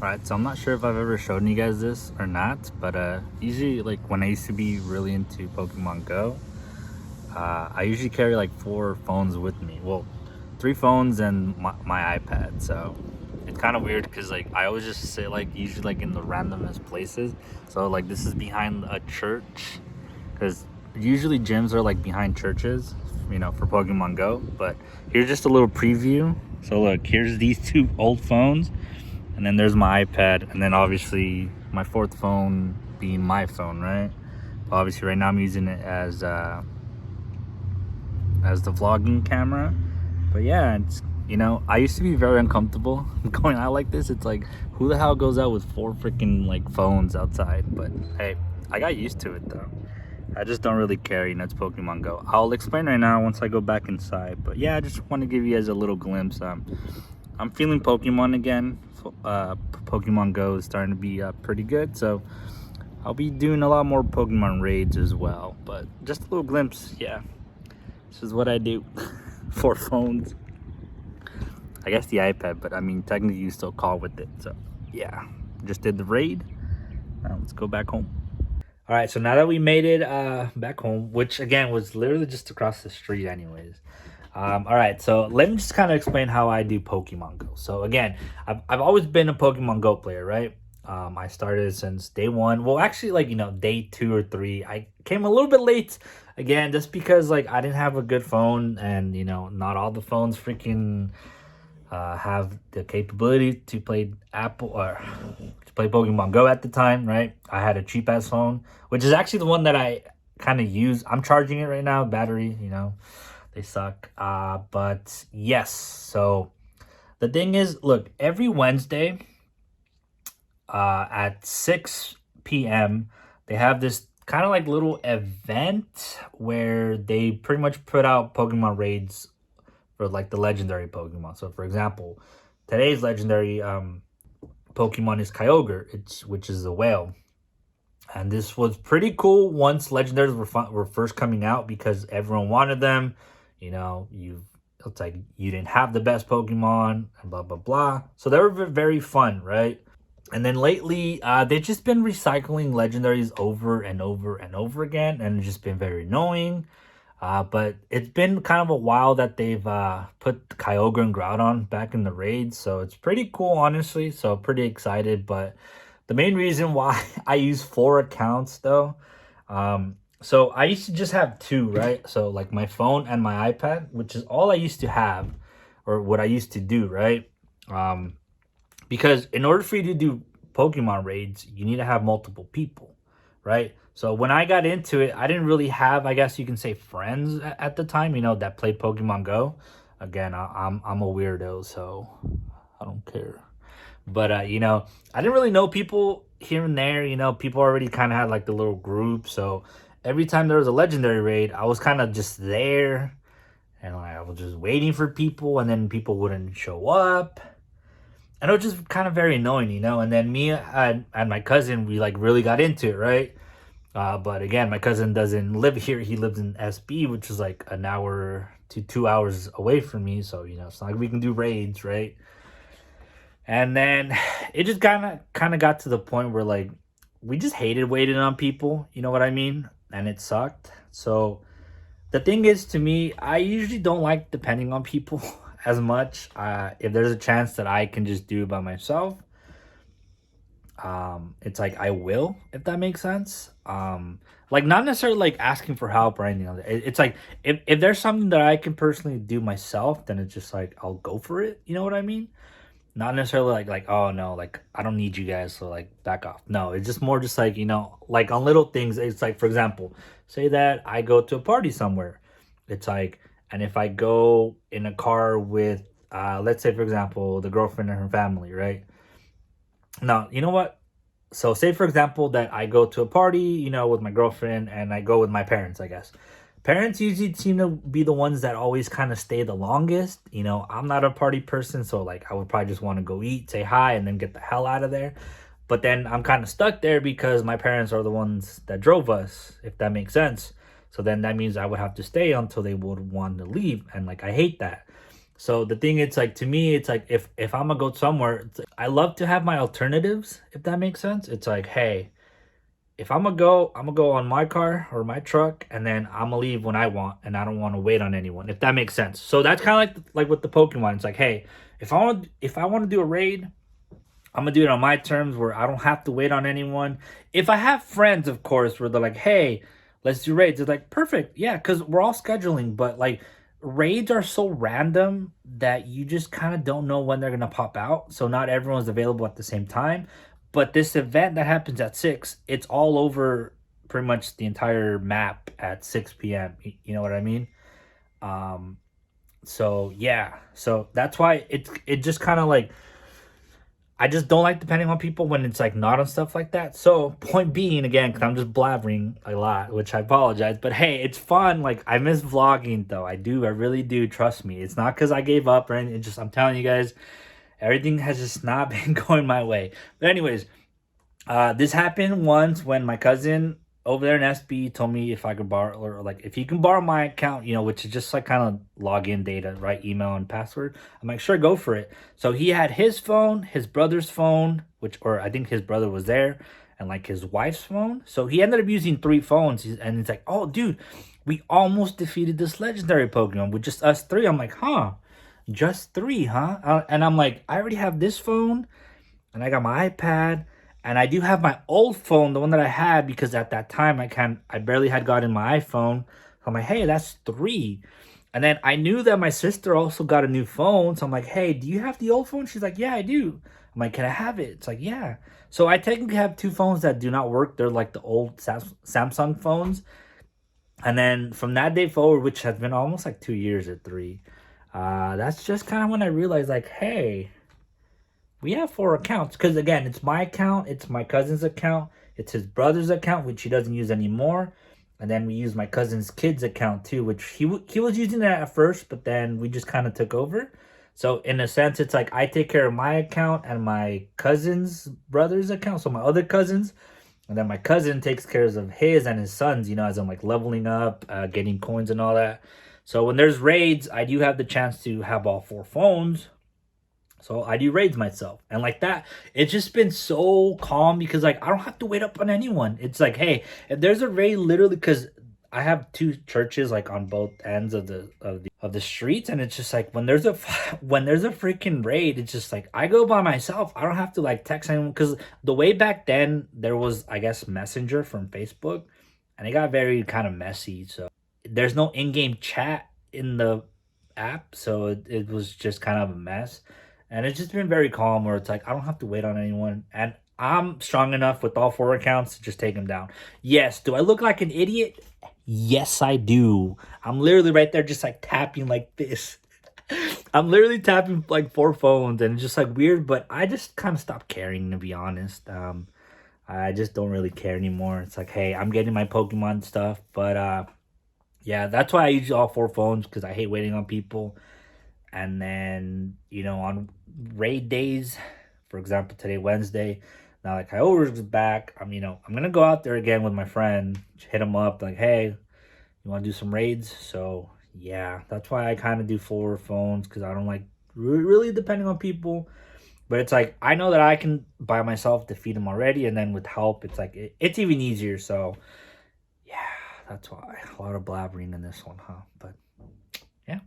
Alright, so I'm not sure if I've ever shown you guys this or not, but usually like when I used to be really into Pokemon Go, I usually carry like 4 phones with me. Well, 3 phones and my iPad. So it's kind of weird because like I always just sit like usually like in the randomest places. So like this is behind a church because usually gyms are like behind churches, for Pokemon Go. But here's just a little preview. So look, here's these 2 old phones. And then there's my iPad, and then obviously my 4th phone being my phone, right? Obviously, right now I'm using it as the vlogging camera. But yeah, it's I used to be very uncomfortable going out like this. It's like, who the hell goes out with 4 freaking like phones outside? But hey, I got used to it though. I just don't really care, it's Pokemon Go. I'll explain right now once I go back inside. But yeah, I just want to give you guys a little glimpse. I'm feeling Pokemon again. Pokemon Go is starting to be pretty good, so I'll be doing a lot more Pokemon raids as well. But just a little glimpse, yeah. This is what I do. 4 phones. I guess the iPad, but I mean technically you still call with it. So yeah, just did the raid. Now let's go back home. All right, so now that we made it back home, which again was literally just across the street anyways. All right, so let me just kind of explain how I do Pokemon Go. So again, I've always been a Pokemon Go player, right? I started since day 1. Well, actually, like, day 2 or 3. I came a little bit late, again, just because, like, I didn't have a good phone. And, not all the phones freaking have the capability to play Apple or to play Pokemon Go at the time, right? I had a cheap-ass phone, which is actually the one that I kind of use. I'm charging it right now, battery, they suck. But yes, so the thing is, look, every Wednesday at 6 p.m., they have this kind of like little event where they pretty much put out Pokemon raids for like the legendary Pokemon. So for example, today's legendary Pokemon is Kyogre, which is a whale. And this was pretty cool once legendaries were first coming out because everyone wanted them. It's like you didn't have the best Pokemon and blah blah blah. So they were very fun, right? And then lately, they've just been recycling legendaries over and over and over again, and it's just been very annoying. But it's been kind of a while that they've put Kyogre and Groudon back in the raids, so it's pretty cool, honestly. So pretty excited. But the main reason why I use 4 accounts though, so I used to just have 2, right? So like my phone and my iPad, which is all I used to have, or what I used to do, right? Because in order for you to do Pokemon raids, you need to have multiple people, right? So when I got into it, I didn't really have, I guess you can say, friends at the time, that played Pokemon Go. Again, I'm a weirdo, so I don't care. But I didn't really know people here and there. People already kind of had like the little group, so every time there was a legendary raid, I was kind of just there, and like, I was just waiting for people, and then people wouldn't show up, and it was just kind of very annoying, And then me and my cousin, we like really got into it, right? But again, my cousin doesn't live here; he lives in SB, which is like an hour to 2 hours away from me. So it's not like we can do raids, right? And then it just kind of got to the point where like we just hated waiting on people, you know what I mean? And it sucked. So the thing is, to me, I usually don't like depending on people as much. If there's a chance that I can just do it by myself, it's like I will, if that makes sense. Like not necessarily like asking for help or anything like that. It's like if there's something that I can personally do myself, then it's just like I'll go for it. You know what I mean? Not necessarily like oh no, like I don't need you guys, so like back off. No, it's just more just like like on little things. It's like, for example, say that I go to a party somewhere. It's like, and if I go in a car with let's say for example the girlfriend and her family, right? Now you know what? So say for example that I go to a party, with my girlfriend, and I go with my parents, I guess. Parents usually seem to be the ones that always kind of stay the longest. I'm not a party person, so like I would probably just want to go eat, say hi, and then get the hell out of there. But then I'm kind of stuck there because my parents are the ones that drove us, if that makes sense. So then that means I would have to stay until they would want to leave, and like I hate that. So the thing, it's like, to me, it's like, if I'm gonna go somewhere, I love to have my alternatives, if that makes sense. It's like, hey, if I'm gonna go on my car or my truck, and then I'm gonna leave when I want, and I don't want to wait on anyone, if that makes sense. So that's kind of like with the Pokemon. It's like, hey, if I want to do a raid, I'm gonna do it on my terms where I don't have to wait on anyone. If I have friends, of course, where they're like, hey, let's do raids, it's like, perfect, yeah, because we're all scheduling. But like, raids are so random that you just kind of don't know when they're gonna pop out. So not everyone's available at the same time. But this event that happens at 6, it's all over pretty much the entire map at 6 p.m. You know what I mean? Um, so yeah, so that's why it just kind of like, I just don't like depending on people when it's like not on stuff like that. So point being, again, because I'm just blabbering a lot, which I apologize, but hey, it's fun. Like, I miss vlogging though. I do. I really do. Trust me. It's not because I gave up or anything. It's just, I'm telling you guys, everything has just not been going my way. But anyways, this happened once when my cousin over there in SB told me if I could borrow, or like, if you can borrow my account, you know, which is just like kind of login data, right? Email and password. I'm like, sure, go for it. So he had his phone, his brother's phone, or I think his brother was there, and like his wife's phone. So he ended up using 3 phones. And he's like, oh, dude, we almost defeated this legendary Pokemon with just us 3. I'm like, huh? Just 3, huh? And I'm like, I already have this phone, and I got my iPad, and I do have my old phone, the one that I had, because at that time I barely had gotten my iPhone. So I'm like, hey, that's 3. And then I knew that my sister also got a new phone. So I'm like, hey, do you have the old phone? She's like, yeah, I do. I'm like, can I have it? It's like, yeah. So I technically have 2 phones that do not work. They're like the old Samsung phones. And then from that day forward, which has been almost like 2 years or 3, that's just kind of when I realized, like, hey, we have 4 accounts. Because again, it's my account, it's my cousin's account, it's his brother's account, which he doesn't use anymore, and then we use my cousin's kid's account too, which he was using that at first, but then we just kind of took over. So in a sense, it's like I take care of my account and my cousin's brother's account, so my other cousins, and then my cousin takes care of his and his sons, you know, as I'm like leveling up, getting coins and all that. So when there's raids, I do have the chance to have all 4 phones. So I do raids myself. And like that, it's just been so calm because like I don't have to wait up on anyone. It's like, hey, if there's a raid, literally, because I have 2 churches like on both ends of the streets, and it's just like when there's a freaking raid, it's just like I go by myself. I don't have to like text anyone, because the way back then there was, I guess, Messenger from Facebook, and it got very kind of messy. So there's no in-game chat in the app, so it was just kind of a mess. And it's just been very calm where it's like, I don't have to wait on anyone. And I'm strong enough with all 4 accounts to just take them down. Yes, do I look like an idiot? Yes, I do. I'm literally right there just like tapping like this. I'm literally tapping like 4 phones, and it's just like weird, but I just kind of stopped caring, to be honest. I just don't really care anymore. It's like, hey, I'm getting my Pokemon stuff. But yeah, that's why I use all 4 phones, because I hate waiting on people. And then, you know, on raid days, for example, today, Wednesday, now like Kyogre's back, I'm gonna go out there again with my friend, hit him up like, hey, you want to do some raids? So yeah, that's why I kind of do 4 phones, because I don't like really depending on people. But it's like, I know that I can by myself defeat him already, and then with help, it's like it's even easier. So yeah, that's why a lot of blabbering in this one, huh? But yeah.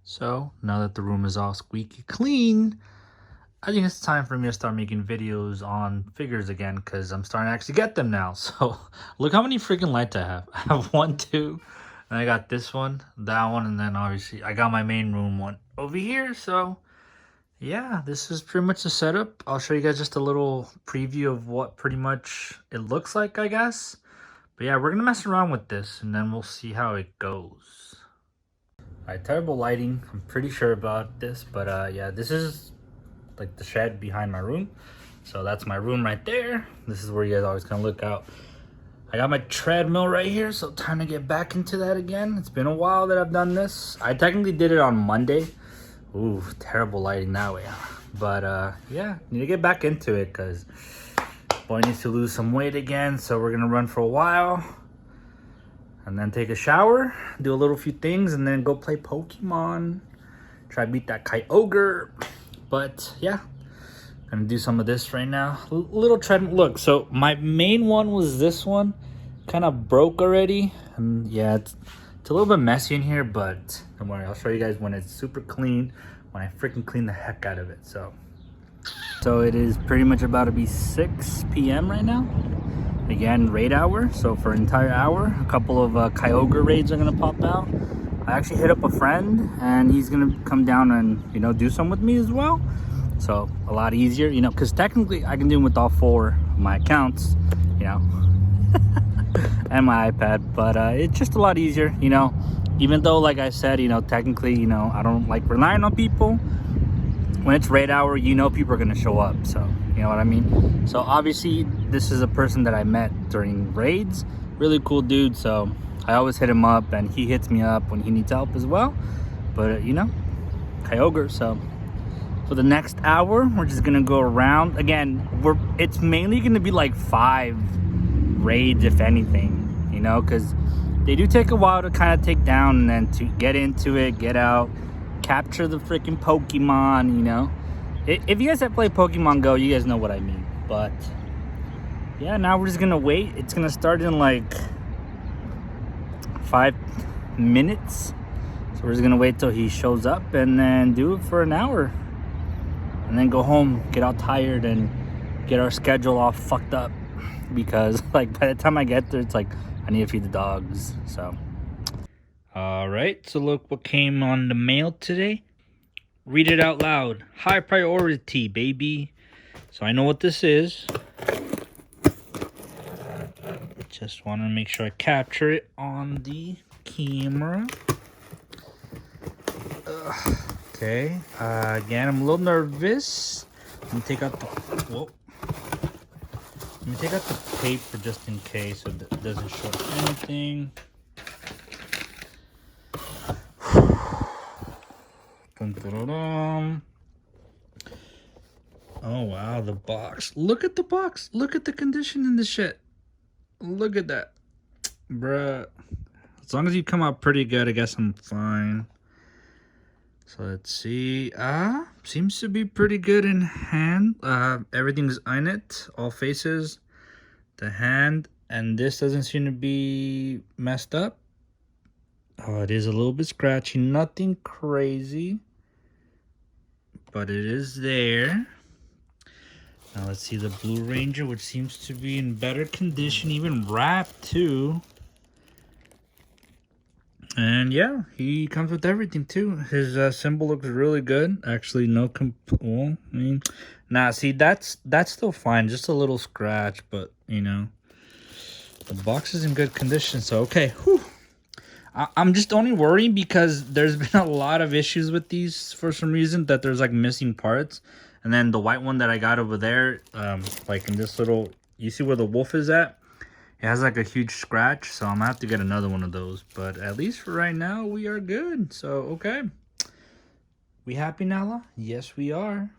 So now that the room is all squeaky clean, I think it's time for me to start making videos on figures again, because I'm starting to actually get them now. So look how many freaking lights I have. I have 1, 2, and I got this one, that one, and then obviously I got my main room one over here. So yeah, this is pretty much the setup. I'll show you guys just a little preview of what pretty much it looks like, I guess. But yeah, we're gonna mess around with this, and then we'll see how it goes. Alright, terrible lighting, I'm pretty sure about this, but yeah, this is like the shed behind my room. So that's my room right there. This is where you guys always kind of look out. I got my treadmill right here, so time to get back into that again. It's been a while that I've done this. I technically did it on Monday. Ooh, terrible lighting that way. But yeah, need to get back into it, because boy needs to lose some weight again. So we're gonna run for a while, and then take a shower, do a little few things, and then go play Pokemon. Try to beat that Kyogre. But yeah, gonna do some of this right now. Little treadmill. Look, so my main one was this one. Kind of broke already. And yeah, it's a little bit messy in here, but don't worry. I'll show you guys when it's super clean, when I freaking clean the heck out of it. So it is pretty much about to be 6 p.m. right now. Again, raid hour. So for an entire hour, a couple of Kyogre raids are gonna pop out. I actually hit up a friend, and he's gonna come down and, you know, do some with me as well. So a lot easier, you know, because technically I can do them with all 4 of my accounts, you know, and my iPad. But it's just a lot easier, you know. Even though, like I said, you know, technically, you know, I don't like relying on people. When it's raid hour, you know people are gonna show up. So you know what I mean. So obviously, this is a person that I met during raids. Really cool dude. So I always hit him up, and he hits me up when he needs help as well. But you know, Kyogre. So for the next hour, we're just gonna go around again. It's mainly gonna be like 5 raids, if anything, you know, because they do take a while to kind of take down, and then to get into it, get out, capture the freaking Pokemon, you know. If you guys have played Pokemon Go, you guys know what I mean. But yeah, now we're just gonna wait. It's gonna start in like 5 minutes. So we're just gonna wait till he shows up and then do it for an hour. And then go home, get all tired, and get our schedule all fucked up. Because like by the time I get there, it's like I need to feed the dogs. So alright, so look what came on the mail today. Read it out loud. High priority, baby. So I know what this is. Just want to make sure I capture it on the camera. Okay. Again, I'm a little nervous. Let me take out the... Whoa. Let me take out the paper just in case so it doesn't show anything. Dun, dun, dun, dun. Oh wow, the box. Look at the box. Look at the condition in this shit. Look at that. Bruh. As long as you come out pretty good, I guess I'm fine. So let's see. Seems to be pretty good in hand. Everything's in it. All faces. The hand. And this doesn't seem to be messed up. Oh, it is a little bit scratchy. Nothing crazy. But it is there. Now let's see the Blue Ranger, which seems to be in better condition. Even wrapped too. And yeah, he comes with everything too. His symbol looks really good. Actually, no well, I mean, nah. See, that's still fine. Just a little scratch, but you know, the box is in good condition. So okay, whew. I'm just only worried because there's been a lot of issues with these for some reason. That there's like missing parts, and then the white one that I got over there, like in this little, you see where the wolf is at? It has like a huge scratch, so I'm gonna have to get another one of those. But at least for right now, we are good. So, okay. We happy, Nala? Yes, we are.